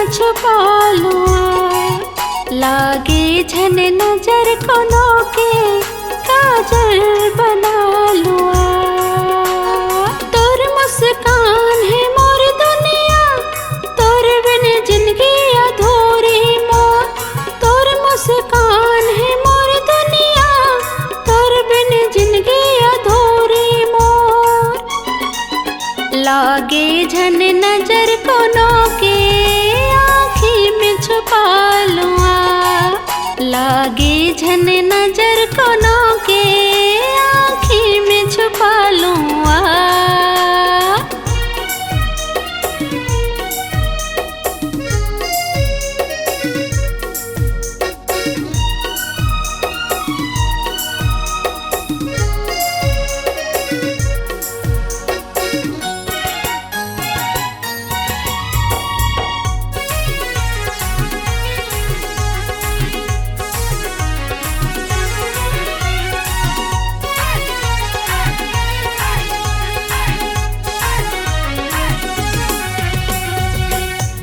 छुपा लूँ, लागे झन नजर को नोके काजल बना लूँ। तोर मुस्कान है मोर दुनिया, तोर बिन जिंदगी अधूरी मोर। तोर मुस्कान है मोर दुनिया, तोर बिन जिंदगी अधूरी मोर। लागे झन नजर को नोके आँखी में छुपा लूँ, लागे झन नजर को नोके आँखी में छुपा लूँ।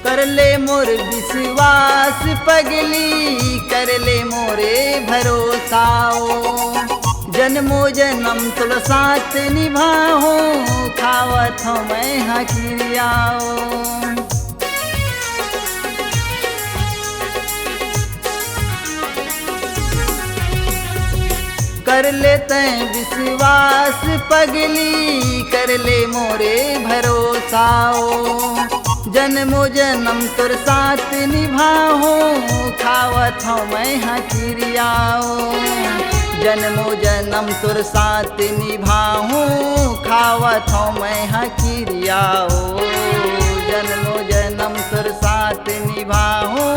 कर ले मोर विश्वास पगली, कर ले मोरे भरोसाओ। जन्मो जन्म तुल साथ निभाओ, खावत हूँ मैं हकिरियाओ। कर लेते विश्वास पगली, कर ले मोरे भरोसाओ। जन्मो जन्म तुर साथ निभाओ, खावत हूँ मैं हकिरियाओ। जन्मो जन्म तुर साथ निभाओ, खावत हूँ मैं हकिरियाओ। जन्मो जन्म तुर साथ निभाओ,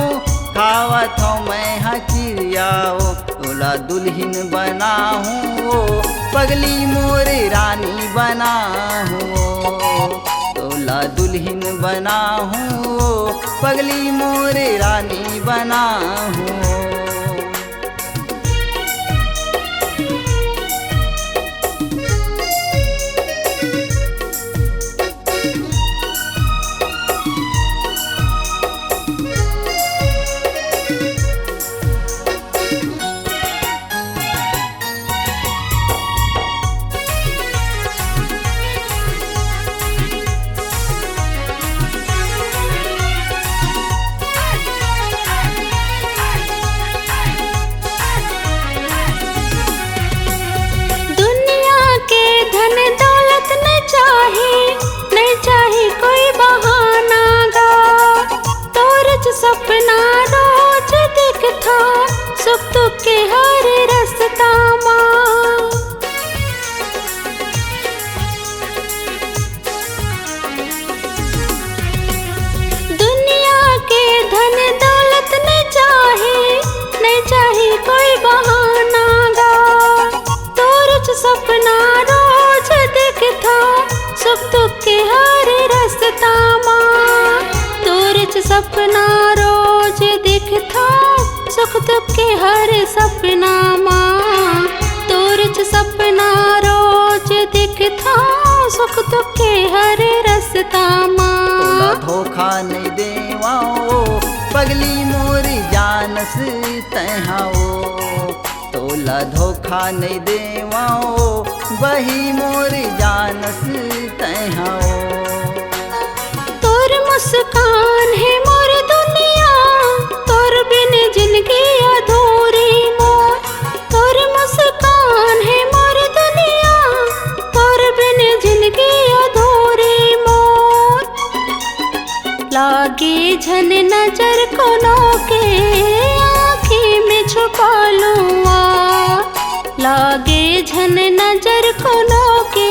खावत हूँ मैं हकिरियाओ। तोला दुल्हन बनाऊँ, पगली मोरे रानी बनाऊँ। तोला दुल्हन बनाऊँ, पगली मोरे रानी बनाऊँ। नहीं चाहे कोई बहाना गा, तोरच सपना रोज दिखता, सुख दुख के हर रास्ता माँ। दुनिया के धन दौलत नहीं चाहे कोई बहाना गा, तोरच सपना रोज दिखता, सुख दुख के हर रास्ता माँ। तोरच सपना रोज दिखता, सुख दुख के हर सपना माँ। तोरच सपना रोज दिखता, सुख दुख के हर रास्ता माँ। तोला धोखा नहीं देवाओ, पगली मोरी जानस तहाओ। तोला धोखा नहीं देवाओ, वही मोरी जानस तहाओ। तोर मुस्कान है मोर दुनिया, तोर बिन जिंदगी अधूरी मोर। तोर मुस्कान है मोर दुनिया, तोर बिन जिंदगी अधूरी मोर। लागे झन नजर को नोके आँखी में छुपा लूँ, लागे झन नजर को नोके